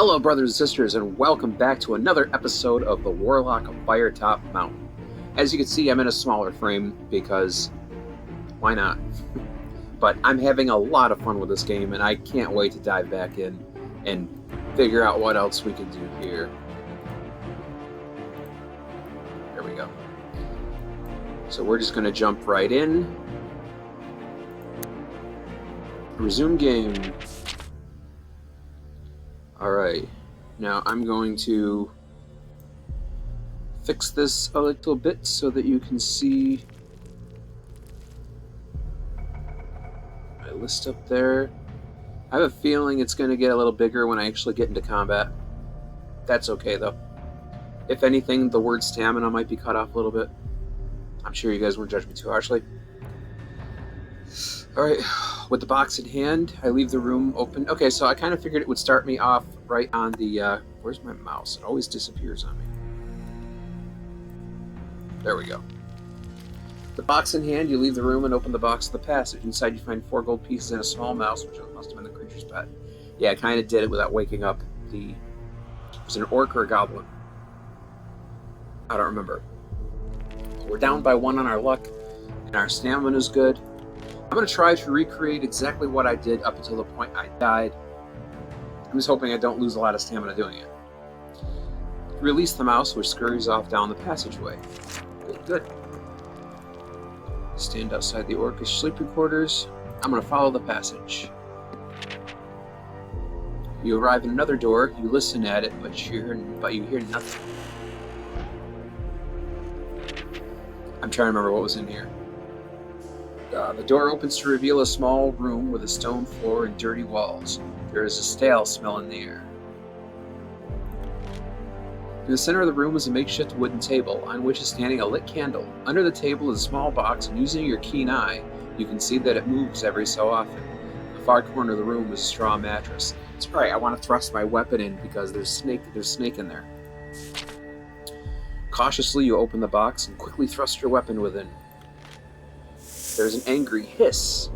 Hello, brothers and sisters, and welcome back to another episode of the Warlock of Firetop Mountain. As you can see, I'm in a smaller frame because why not? But I'm having a lot of fun with this game, and I can't wait to dive back in and figure out what else we can do here. There we go. So we're just going to jump right in. Resume game. Alright, now I'm going to fix this a little bit so that you can see my list up there. I have a feeling it's going to get a little bigger when I actually get into combat. That's okay though. If anything, the word stamina might be cut off a little bit. I'm sure you guys won't judge me too harshly. Alright, with the box in hand, I leave the room open. Okay, so I kind of figured it would start me off right on the, where's my mouse? It always disappears on me. There we go. The box in hand, you leave the room and open the box of the passage. Inside you find 4 gold pieces and a small mouse, which must have been the creature's pet. Yeah, I kind of did it without waking up the... Was it an orc or a goblin? I don't remember. We're down by 1 on our luck, and our stamina's good. I'm going to try to recreate exactly what I did up until the point I died. I'm just hoping I don't lose a lot of stamina doing it. Release the mouse, which scurries off down the passageway. Good, good. Stand outside the orcish sleeping quarters. I'm going to follow the passage. You arrive at another door. You listen at it, but you hear nothing. I'm trying to remember what was in here. The door opens to reveal a small room with a stone floor and dirty walls. There is a stale smell in the air. In the center of the room is a makeshift wooden table, on which is standing a lit candle. Under the table is a small box, and using your keen eye, you can see that it moves every so often. In the far corner of the room is a straw mattress. That's right, I want to thrust my weapon in because there's snake in there. Cautiously, you open the box and quickly thrust your weapon within. There's an angry hiss.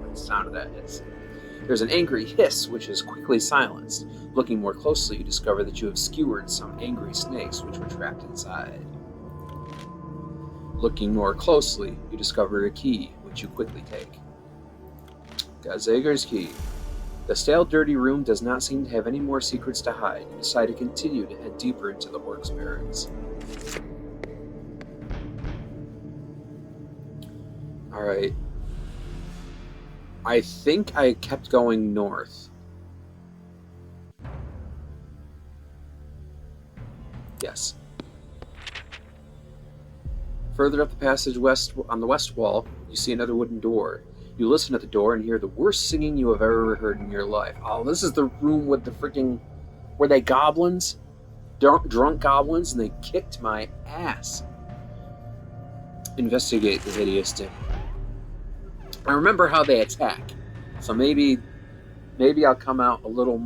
What sound of that is? There's an angry hiss, which is quickly silenced. Looking more closely, you discover that you have skewered some angry snakes which were trapped inside. Looking more closely, you discover a key, which you quickly take. Gazager's key. The stale, dirty room does not seem to have any more secrets to hide. You decide to continue to head deeper into the orc's barracks. Alright. I think I kept going north. Yes. Further up the passage on the west wall, you see another wooden door. You listen at the door and hear the worst singing you have ever heard in your life. Oh, this is the room with the freaking... Were they goblins? Drunk goblins, and they kicked my ass. Investigate the hideous din. I remember how they attack, so maybe I'll come out a little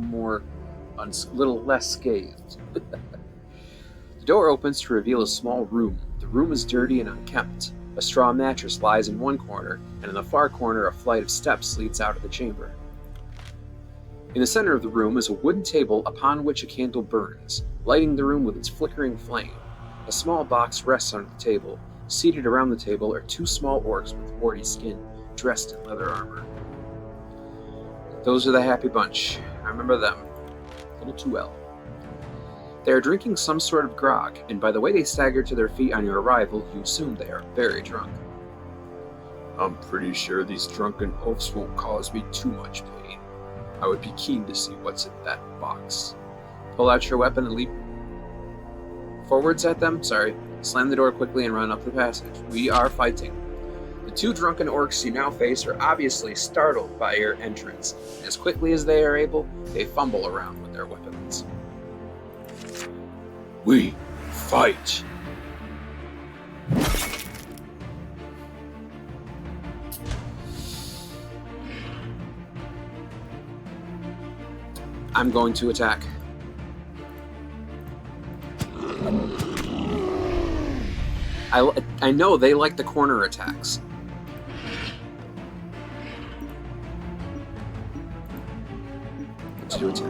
less scathed. The door opens to reveal a small room. The room is dirty and unkempt. A straw mattress lies in one corner, and in the far corner a flight of steps leads out of the chamber. In the center of the room is a wooden table upon which a candle burns, lighting the room with its flickering flame. A small box rests on the table. Seated around the table are 2 small orcs with warty skin, dressed in leather armor. Those are the happy bunch. I remember them. Little too well. They are drinking some sort of grog, and by the way they stagger to their feet on your arrival, you assume they are very drunk. I'm pretty sure these drunken oafs won't cause me too much pain. I would be keen to see what's in that box. Pull out your weapon and leap forwards at them. Slam the door quickly and run up the passage. We are fighting. The 2 drunken orcs you now face are obviously startled by your entrance. As quickly as they are able, they fumble around with their weapons. We fight! I'm going to attack. I know they like the corner attacks. To attack.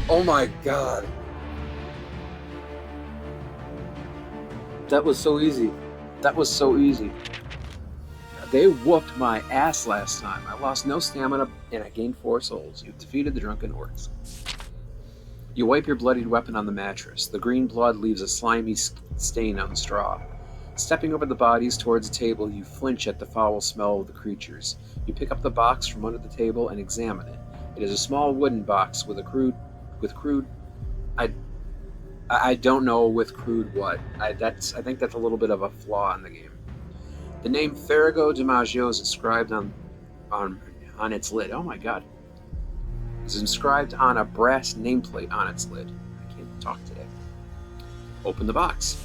Oh my god. That was so easy. That was so easy. They whooped my ass last time. I lost no stamina and I gained 4 souls. You've defeated the drunken orcs. You wipe your bloodied weapon on the mattress. The green blood leaves a slimy stain on the straw. Stepping over the bodies towards the table, you flinch at the foul smell of the creatures. You pick up the box from under the table and examine it. It is a small wooden box with crude. I don't know with crude what. I think that's a little bit of a flaw in the game. The name Farrago DiMaggio is inscribed on its lid. Oh my god. It's inscribed on a brass nameplate on its lid. I can't talk today. Open the box.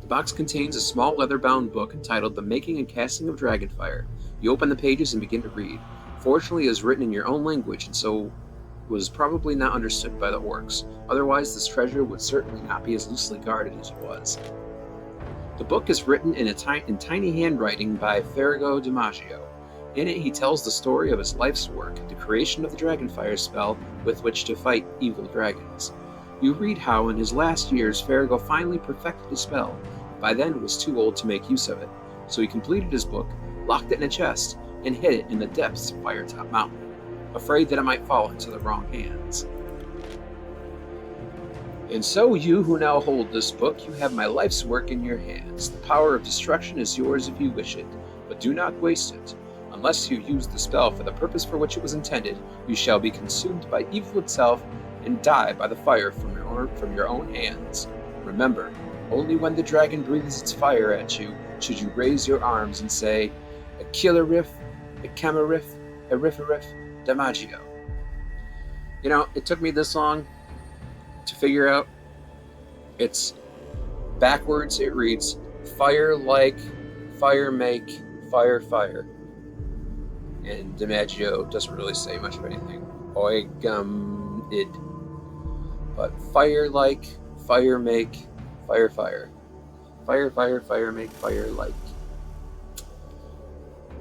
The box contains a small leather-bound book entitled The Making and Casting of Dragonfire. You open the pages and begin to read. Fortunately, it is written in your own language, and so was probably not understood by the orcs. Otherwise, this treasure would certainly not be as loosely guarded as it was. The book is written in tiny handwriting by Farrago DiMaggio. In it, he tells the story of his life's work, the creation of the Dragonfire spell with which to fight evil dragons. You read how, in his last years, Farrago finally perfected the spell. By then, was too old to make use of it, so he completed his book, locked it in a chest, and hid it in the depths of Firetop Mountain, afraid that it might fall into the wrong hands. And so you who now hold this book, you have my life's work in your hands. The power of destruction is yours if you wish it, but do not waste it. Unless you use the spell for the purpose for which it was intended, you shall be consumed by evil itself and die by the fire from your own hands. Remember, only when the dragon breathes its fire at you should you raise your arms and say, a killerif, a camerif, a rifferif, DiMaggio. You know, it took me this long to figure out. It's backwards. It reads, fire like, fire make, fire fire. And DiMaggio doesn't really say much of anything. Id. But fire like, fire make, fire fire. Fire, fire, fire make, fire like.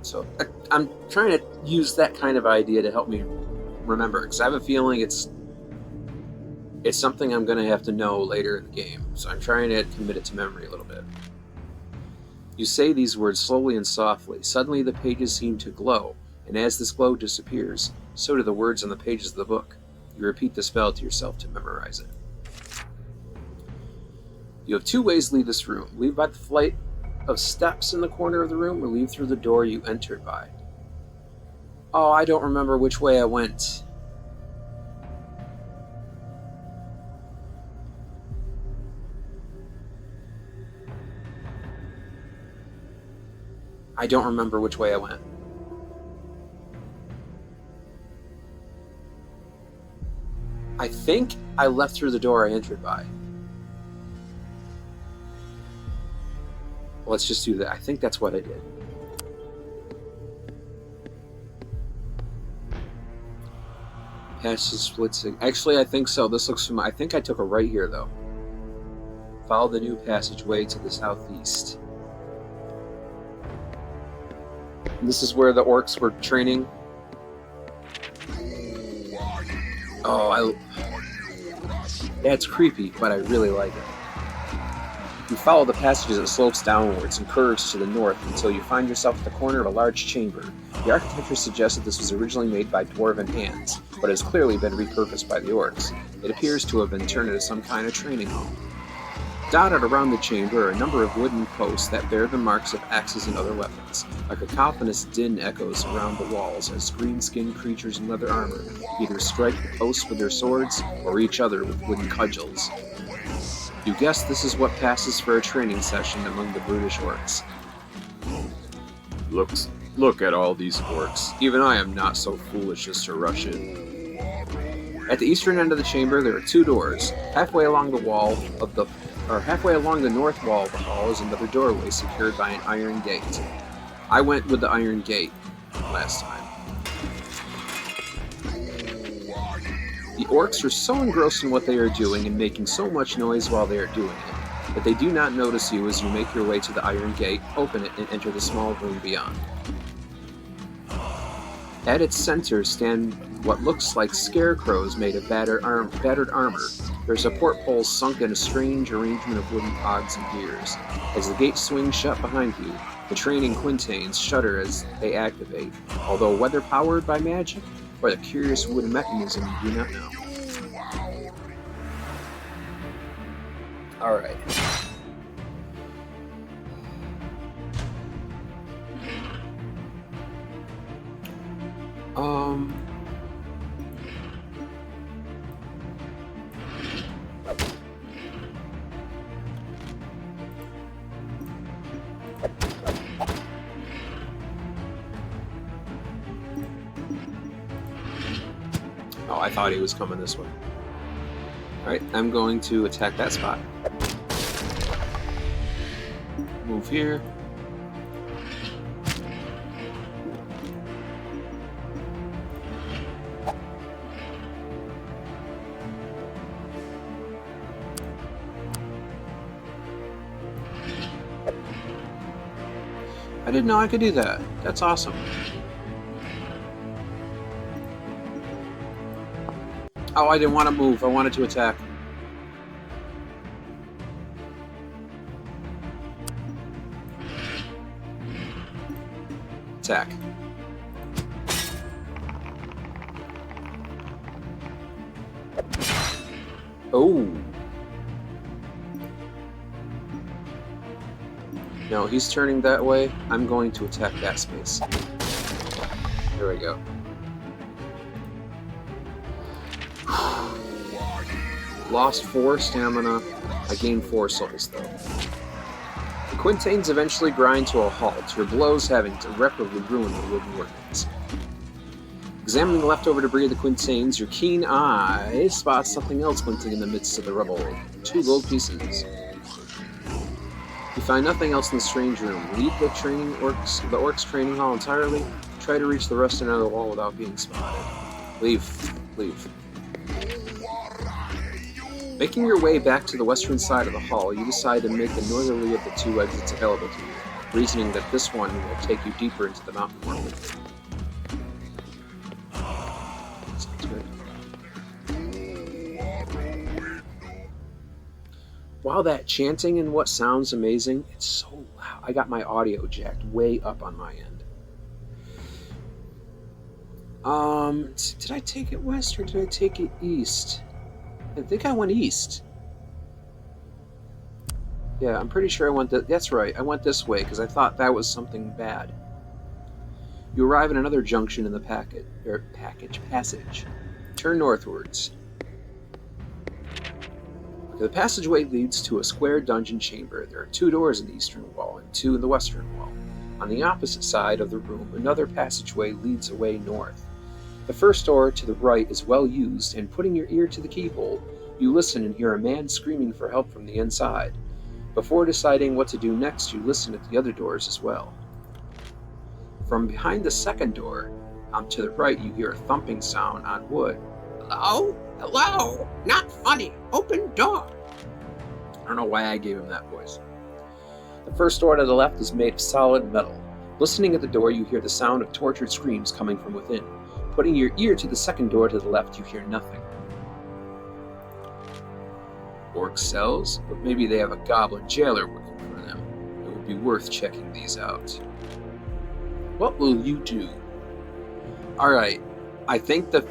So I'm trying to use that kind of idea to help me remember, because I have a feeling it's something I'm going to have to know later in the game. So I'm trying to commit it to memory a little bit. You say these words slowly and softly. Suddenly the pages seem to glow, and as this glow disappears, so do the words on the pages of the book. You repeat the spell to yourself to memorize it. You have 2 ways to leave this room. Leave by the flight of steps in the corner of the room, or leave through the door you entered by. Oh, I don't remember which way I went. I don't remember which way I went. I think I left through the door I entered by. Let's just do that. I think that's what I did. Passage splits. Actually, I think so. This looks familiar. I think I took a right here, though. Follow the new passageway to the southeast. And this is where the orcs were training. Oh, that's creepy, but I really like it. You follow the passage as it slopes downwards and curves to the north until you find yourself at the corner of a large chamber. The architecture suggests that this was originally made by dwarven hands, but has clearly been repurposed by the orcs. It appears to have been turned into some kind of training home. Dotted around the chamber are a number of wooden posts that bear the marks of axes and other weapons. A cacophonous din echoes around the walls as green-skinned creatures in leather armor either strike the posts with their swords or each other with wooden cudgels. You guess this is what passes for a training session among the brutish orcs. Look at all these orcs. Even I am not so foolish as to rush in. At the eastern end of the chamber there are 2 doors. Halfway along the north wall of the hall is another doorway secured by an iron gate. I went with the iron gate last time. The orcs are so engrossed in what they are doing and making so much noise while they are doing it, that they do not notice you as you make your way to the iron gate, open it, and enter the small room beyond. At its center stand what looks like scarecrows made of battered armor. Their support poles sunk in a strange arrangement of wooden cogs and gears. As the gate swings shut behind you, the training quintains shudder as they activate, although whether powered by magic or the curious wooden mechanism you do not know. Alright. Oh, I thought he was coming this way. Alright, I'm going to attack that spot. Move here. I didn't know I could do that. That's awesome. Oh, I didn't want to move. I wanted to attack. Attack. Oh. No, he's turning that way. I'm going to attack that space. There we go. Lost 4 stamina. I gained 4 souls, though. The quintains eventually grind to a halt, your blows having irreparably ruined the wooden workings. Examining the leftover debris of the quintains, your keen eye spots something else glinting in the midst of the rubble. 2 gold pieces. You find nothing else in the strange room. Leave the orcs training hall entirely. Try to reach the rusted end of the wall without being spotted. Leave. Leave. Making your way back to the western side of the hall, you decide to make the northerly of the 2 exits available to you, reasoning that this one will take you deeper into the mountain world. Sounds good. While that chanting and what sounds amazing, it's so loud. I got my audio jacked way up on my end. Did I take it west or did I take it east? I think I went east. Yeah, I'm pretty sure I went that's right. I went this way because I thought that was something bad. You arrive at another junction in the passage. Turn northwards. The passageway leads to a square dungeon chamber. There are 2 doors in the eastern wall and 2 in the western wall. On the opposite side of the room, another passageway leads away north. The first door to the right is well used, and putting your ear to the keyhole, you listen and hear a man screaming for help from the inside. Before deciding what to do next, you listen at the other doors as well. From behind the second door, to the right, you hear a thumping sound on wood. Hello? Hello? Not funny. Open door. I don't know why I gave him that voice. The first door to the left is made of solid metal. Listening at the door, you hear the sound of tortured screams coming from within. Putting your ear to the second door to the left, you hear nothing. Orc cells? But maybe they have a goblin jailer working for them. It would be worth checking these out. What will you do? Alright, I think the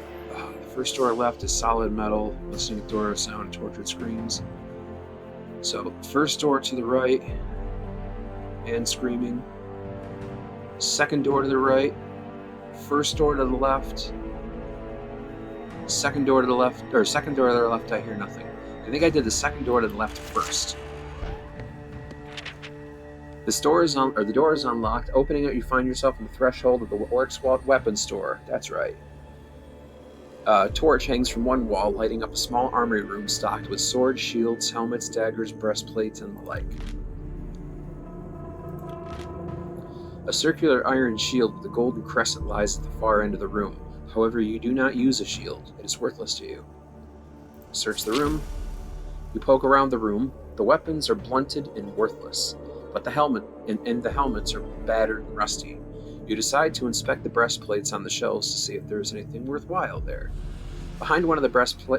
first door left is solid metal. Listening at the door, sound of tortured screams. So, first door to the right, and screaming. Second door to the right. First door to the left. Second door to the left, I hear nothing. I think I did the second door to the left first. The door is unlocked. Opening it, you find yourself on the threshold of the Orc's weapons store. That's right. A torch hangs from one wall, lighting up a small armory room stocked with swords, shields, helmets, daggers, breastplates, and the like. A circular iron shield with a golden crescent lies at the far end of the room. However, you do not use a shield. It is worthless to you. Search the room. You poke around the room. The weapons are blunted and worthless, but the helmets are battered and rusty. You decide to inspect the breastplates on the shelves to see if there is anything worthwhile there. Behind one of the breastplates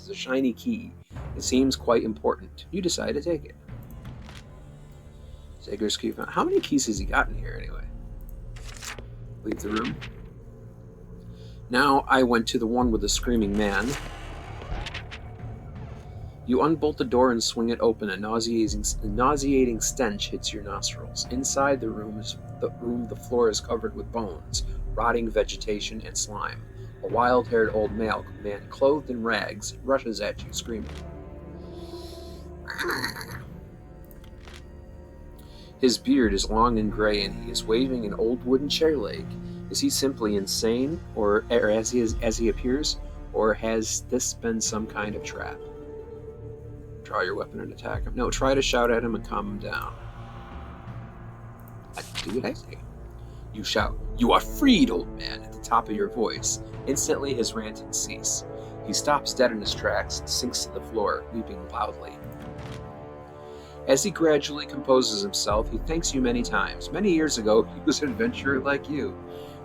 is a shiny key. It seems quite important. You decide to take it. Sager's key. How many keys has he got in here anyway? Leave the room. Now I went to the one with the screaming man. You unbolt the door and swing it open. A nauseating stench hits your nostrils. Inside the room, the floor is covered with bones, rotting vegetation, and slime. A wild-haired old man clothed in rags rushes at you, screaming. His beard is long and gray, and he is waving an old wooden chair leg. Is he simply insane, or as he appears, or has this been some kind of trap? Draw your weapon and attack him. No, try to shout at him and calm him down. Do what I say. You shout, "You are freed, old man," at the top of your voice. Instantly, his rantings cease. He stops dead in his tracks and sinks to the floor, weeping loudly. As he gradually composes himself, he thanks you many times. Many years ago, he was an adventurer like you,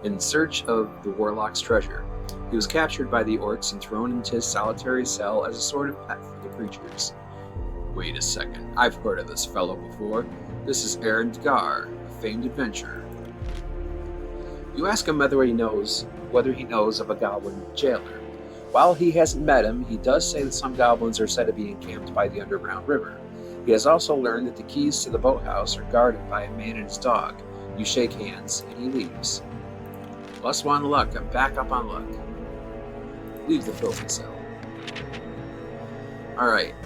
in search of the Warlock's treasure. He was captured by the orcs and thrown into his solitary cell as a sort of pet for the creatures. Wait a second, I've heard of this fellow before. This is Aaron Gar, a famed adventurer. You ask him whether he knows of a goblin jailer. While he hasn't met him, he does say that some goblins are said to be encamped by the underground river. He has also learned that the keys to the boathouse are guarded by a man and his dog. You shake hands, and he leaves. +1 luck, I'm back up on luck. Leave the filthy cell. Alright.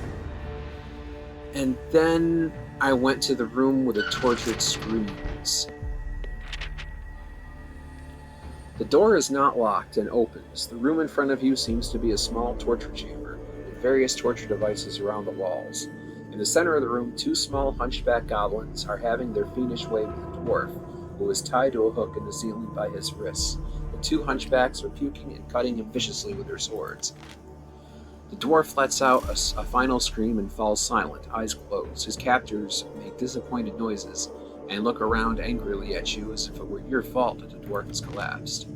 And then I went to the room with the tortured screams. The door is not locked and opens. The room in front of you seems to be a small torture chamber, with various torture devices around the walls. In the center of the room, 2 small hunchback goblins are having their fiendish way with a dwarf, who is tied to a hook in the ceiling by his wrists. The 2 hunchbacks are puking and cutting him viciously with their swords. The dwarf lets out a final scream and falls silent, eyes closed. His captors make disappointed noises and look around angrily at you as if it were your fault that the dwarf has collapsed.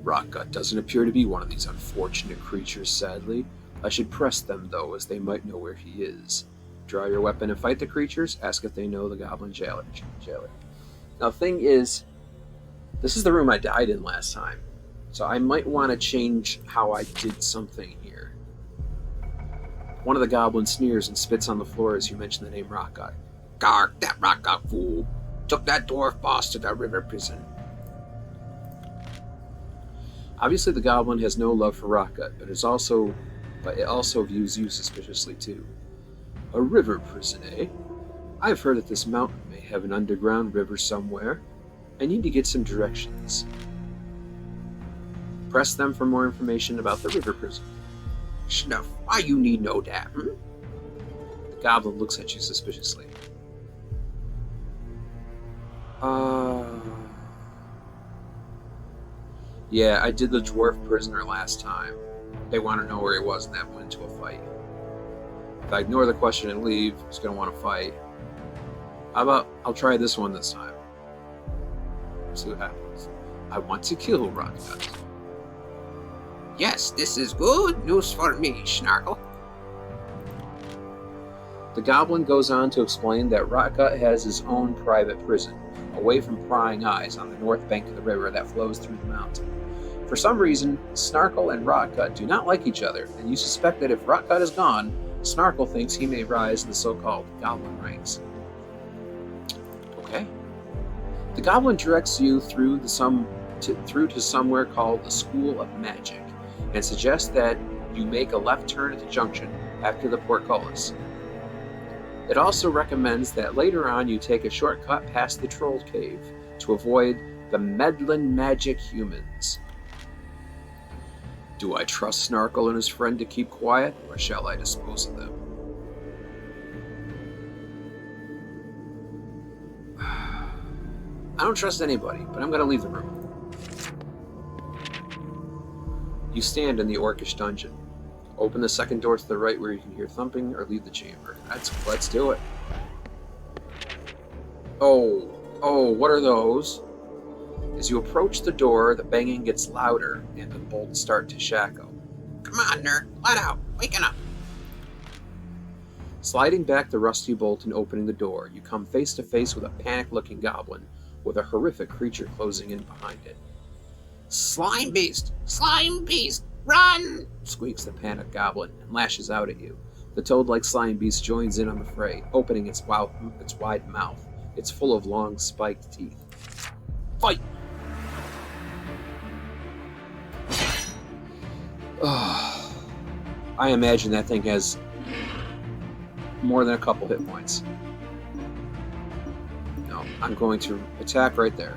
Rockgut doesn't appear to be one of these unfortunate creatures, sadly. I should press them, though, as they might know where he is. Draw your weapon and fight the creatures. Ask if they know the goblin jailer. Now, the thing is, this is the room I died in last time, so I might want to change how I did something here. One of the goblins sneers and spits on the floor as you mention the name Rockgut. Gark, that Rockgut fool! Took that dwarf boss to the river prison. Obviously, the goblin has no love for Rockgut, but it also views you suspiciously too. A river prison, eh? I've heard that this mountain may have an underground river somewhere. I need to get some directions. Press them for more information about the river prison. Snuff, why you need know that, hmm? The goblin looks at you suspiciously. Yeah, I did the dwarf prisoner last time. They want to know where he was, and that went into a fight. If I ignore the question and leave, he's going to want to fight. How about I'll try this one this time? See what happens. I want to kill Rockgut. Yes, this is good news for me, Snarkle. The goblin goes on to explain that Rockgut has his own private prison, away from prying eyes, on the north bank of the river that flows through the mountain. For some reason, Snarkle and Rockgut do not like each other, and you suspect that if Rockgut is gone, Snarkle thinks he may rise in the so-called goblin ranks. Okay. The goblin directs you through to somewhere called the School of Magic, and suggests that you make a left turn at the junction after the portcullis. It also recommends that later on you take a shortcut past the Troll Cave to avoid the meddling magic humans. Do I trust Snarkle and his friend to keep quiet, or shall I dispose of them? I don't trust anybody, but I'm going to leave the room. You stand in the orcish dungeon. Open the second door to the right where you can hear thumping, or leave the chamber. Let's do it. Oh, what are those? As you approach the door, the banging gets louder and the bolts start to shackle. Come on, nerd. Let out. Waking up. Sliding back the rusty bolt and opening the door, you come face to face with a panicked-looking goblin with a horrific creature closing in behind it. Slime beast! Slime beast! Run! Squeaks the panicked goblin and lashes out at you. The toad-like slime beast joins in on the fray, opening its wide mouth. It's full of long, spiked teeth. Fight! I imagine that thing has more than a couple hit points. No, I'm going to attack right there.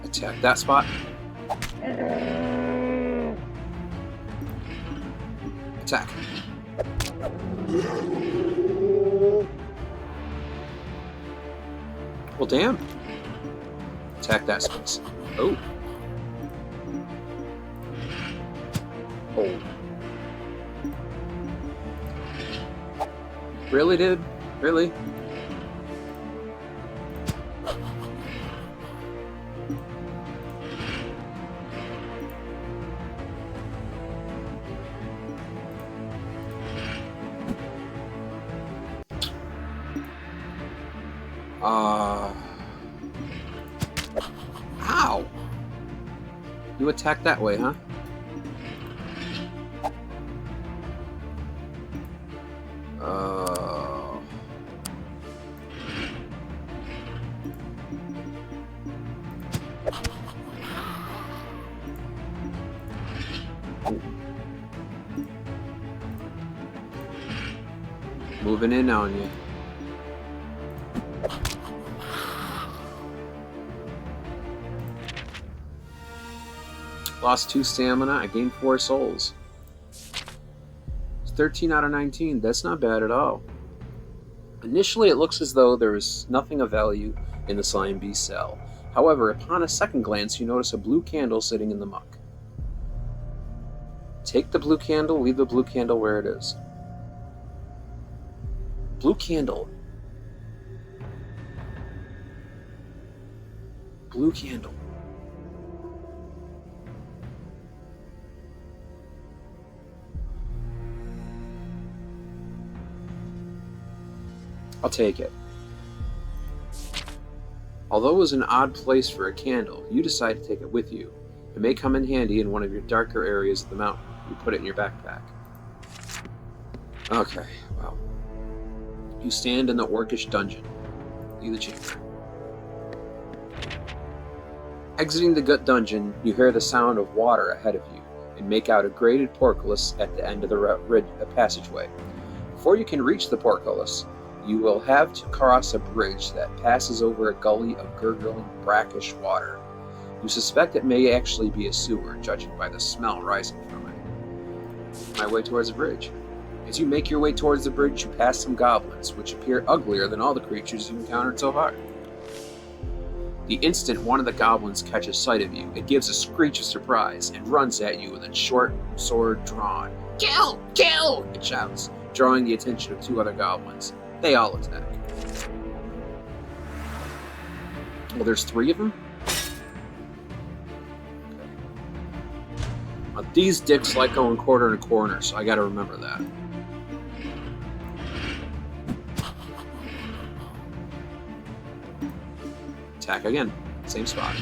Attack that spot. Attack. Well, damn. Attack that space. Oh. Oh. Really, dude? Really? Ow! You attack that way, huh? Moving in on you. Lost 2 stamina, I gained 4 souls. It's 13 out of 19, that's not bad at all. Initially it looks as though there is nothing of value in the slime beast cell. However, upon a second glance you notice a blue candle sitting in the muck. Take the blue candle, leave the blue candle where it is. Blue candle. Blue candle. I'll take it. Although it was an odd place for a candle, you decide to take it with you. It may come in handy in one of your darker areas of the mountain. You put it in your backpack. Okay, well. You stand in the orcish dungeon. Leave the chamber. Exiting the gut dungeon, you hear the sound of water ahead of you and make out a grated portcullis at the end of the passageway. Before you can reach the portcullis, you will have to cross a bridge that passes over a gully of gurgling, brackish water. You suspect it may actually be a sewer, judging by the smell rising from it. My way towards the bridge. As you make your way towards the bridge, you pass some goblins, which appear uglier than all the creatures you've encountered so far. The instant one of the goblins catches sight of you, it gives a screech of surprise and runs at you with its short sword drawn. Kill! Kill! It shouts, drawing the attention of 2 other goblins. They all attack. Well, there's 3 of them? Okay. These dicks like going quarter to corner, so I gotta remember that. Attack again. Same spot.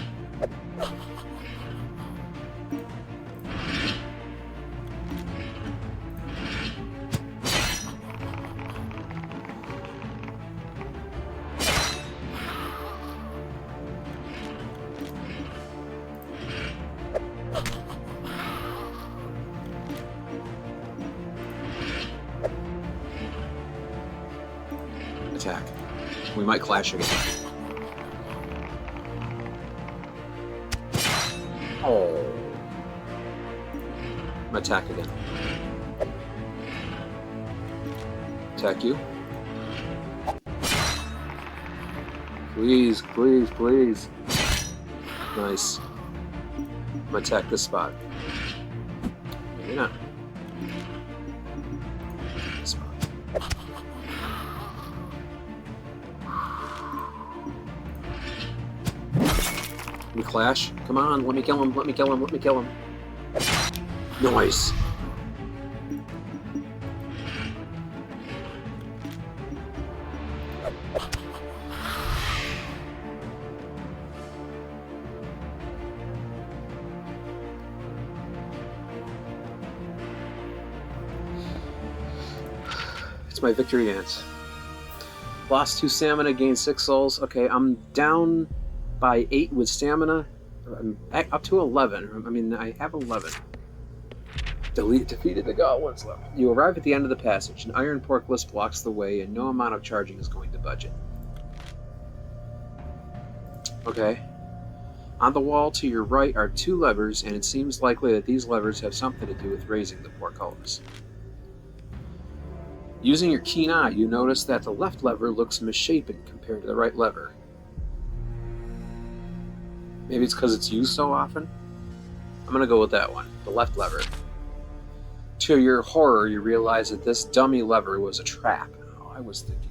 Attack. We might clash again. Oh. Attack again. Attack you. Please, please, please. Nice. I'm gonna attack this spot. Maybe not. This spot. We clash. Come on, let me kill him, let me kill him, let me kill him. Nice. It's my victory dance. Lost 2 stamina, gained 6 souls. Okay, I'm down by 8 with stamina. I'm up to 11. I mean, I have 11. Defeated the goblins left. You arrive at the end of the passage. An iron portcullis blocks the way, and no amount of charging is going to budge it. Okay. On the wall to your right are 2 levers, and it seems likely that these levers have something to do with raising the portcullis. Using your keen eye, you notice that the left lever looks misshapen compared to the right lever. Maybe it's because it's used so often? I'm going to go with that one, the left lever. To your horror, you realize that this dummy lever was a trap. Oh, I was thinking.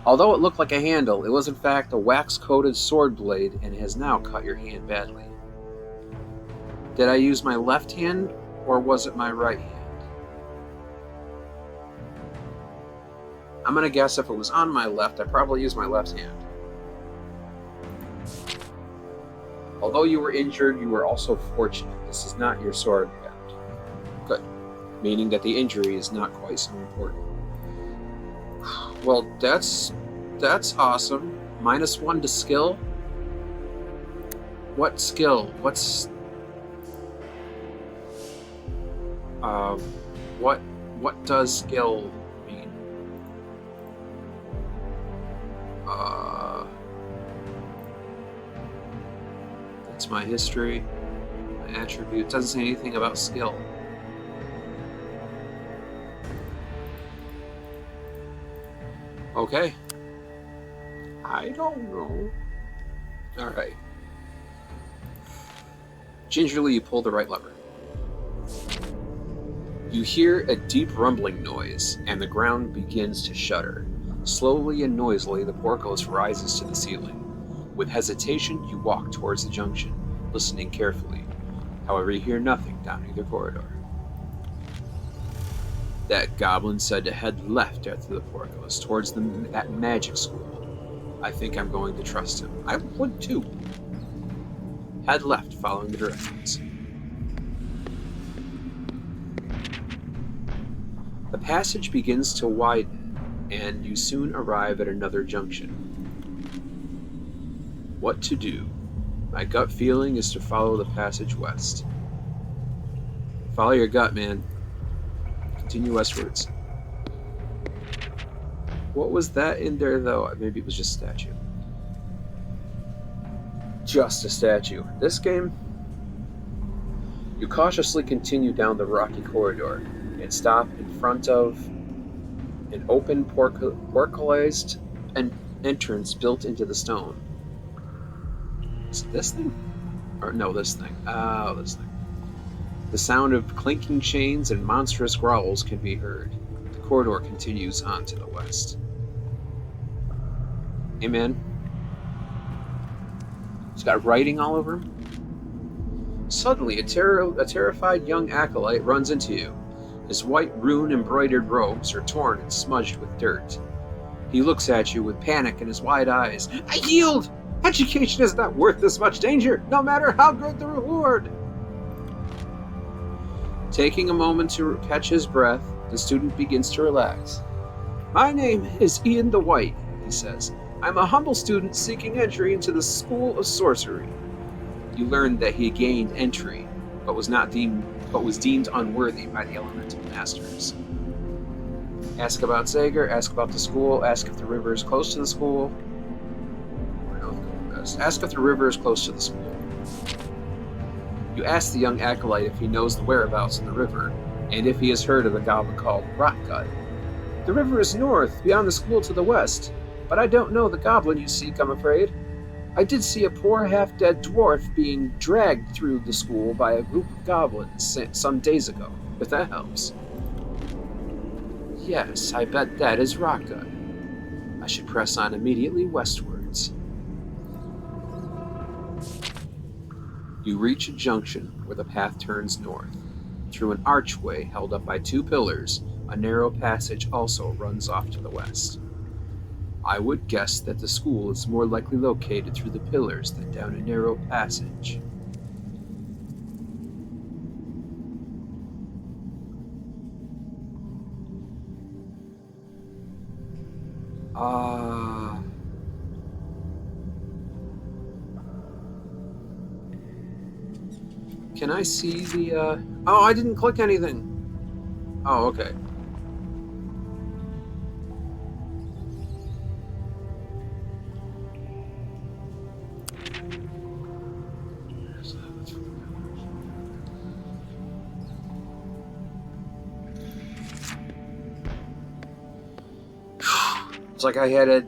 Although it looked like a handle, it was in fact a wax-coated sword blade and has now cut your hand badly. Did I use my left hand, or was it my right hand? I'm going to guess if it was on my left, I probably used my left hand. Although you were injured, you were also fortunate. This is not your sword hand. Good. Meaning that the injury is not quite so important. Well, that's awesome. -1 to skill? What skill? What does skill mean? That's my history, my attribute. It doesn't say anything about skill. Okay. I don't know. Alright. Gingerly, you pull the right lever. You hear a deep rumbling noise, and the ground begins to shudder. Slowly and noisily, the portcullis rises to the ceiling. With hesitation, you walk towards the junction, listening carefully. However, you hear nothing down either corridor. That goblin said to head left after the portcullis, towards that magic school. I think I'm going to trust him. I would too. Head left, following the directions. The passage begins to widen, and you soon arrive at another junction. What to do? My gut feeling is to follow the passage west. Follow your gut, man. Continue westwards. What was that in there, though? Maybe it was just a statue. Just a statue. This game, you cautiously continue down the rocky corridor and stop in front of an open portcullised entrance built into the stone. Is it this thing? Or no, this thing. Oh, this thing. The sound of clinking chains and monstrous growls can be heard. The corridor continues on to the west. Hey, man. It's got writing all over him. Suddenly, a terrified young acolyte runs into you. His white rune-embroidered robes are torn and smudged with dirt. He looks at you with panic in his wide eyes. I yield! Education is not worth this much danger, no matter how great the reward! Taking a moment to catch his breath, the student begins to relax. My name is Ian the White, he says. I'm a humble student seeking entry into the School of Sorcery. You learn that he gained entry, but was deemed unworthy by the elemental masters. Ask about Sager, ask about the school, ask if the river is close to the school. Ask if the river is close to the school. You ask the young acolyte if he knows the whereabouts of the river, and if he has heard of a goblin called Rockgut. The river is north, beyond the school to the west, but I don't know the goblin you seek, I'm afraid. I did see a poor half-dead dwarf being dragged through the school by a group of goblins some days ago, if that helps. Yes, I bet that is Rockgut. I should press on immediately westwards. You reach a junction where the path turns north. Through an archway held up by 2 pillars, a narrow passage also runs off to the west. I would guess that the school is more likely located through the pillars than down a narrow passage. Can I see the, Oh, I didn't click anything! Oh, okay. It's like I had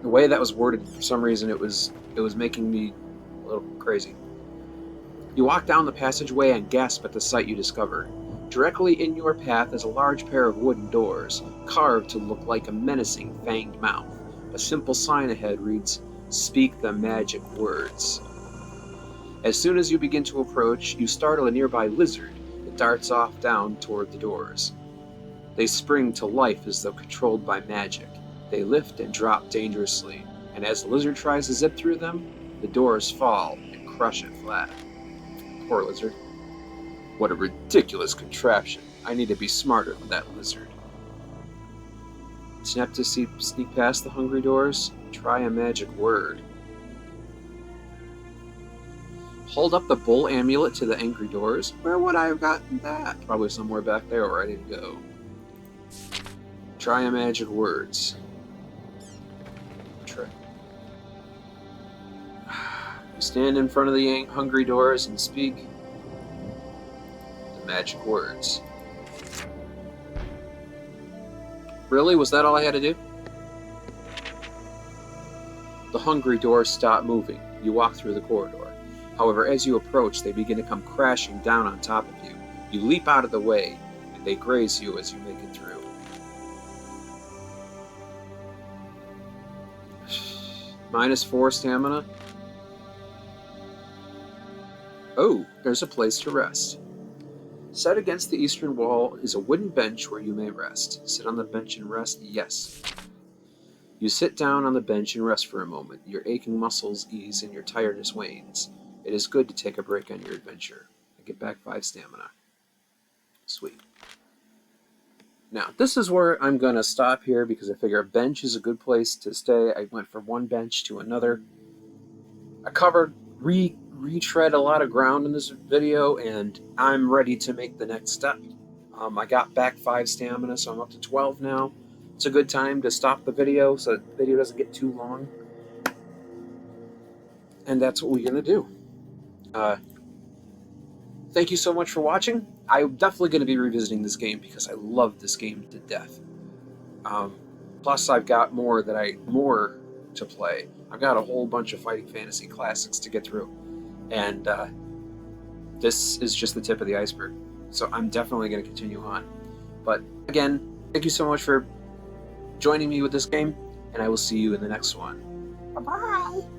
the way that was worded, for some reason it was making me a little crazy. You walk down the passageway and gasp at the sight you discover. Directly in your path is a large pair of wooden doors, carved to look like a menacing fanged mouth. A simple sign ahead reads, "Speak the magic words." As soon as you begin to approach, you startle a nearby lizard that darts off down toward the doors. They spring to life as though controlled by magic. They lift and drop dangerously, and as the lizard tries to zip through them, the doors fall and crush it flat. Poor lizard. What a ridiculous contraption. I need to be smarter than that lizard. Snap to sneak past the hungry doors. Try a magic word. Hold up the bull amulet to the angry doors. Where would I have gotten that? Probably somewhere back there where I didn't go. Try a magic words. Try. You stand in front of the hungry doors and speak the magic words. Really? Was that all I had to do? The hungry doors stop moving. You walk through the corridor. However, as you approach, they begin to come crashing down on top of you. You leap out of the way, and they graze you as you make it through. -4 stamina. Oh, there's a place to rest. Set against the eastern wall is a wooden bench where you may rest. Sit on the bench and rest? Yes. You sit down on the bench and rest for a moment. Your aching muscles ease and your tiredness wanes. It is good to take a break on your adventure. I get back 5 stamina. Sweet. Now, this is where I'm going to stop here because I figure a bench is a good place to stay. I went from one bench to another. I covered, retread a lot of ground in this video, and I'm ready to make the next step. I got back 5 stamina, so I'm up to 12 now. It's a good time to stop the video so the video doesn't get too long. And that's what we're going to do. Thank you so much for watching. I'm definitely going to be revisiting this game because I love this game to death. Plus, I've got more to play. I've got a whole bunch of Fighting Fantasy classics to get through, and this is just the tip of the iceberg. So I'm definitely going to continue on. But again, thank you so much for joining me with this game, and I will see you in the next one. Bye-bye.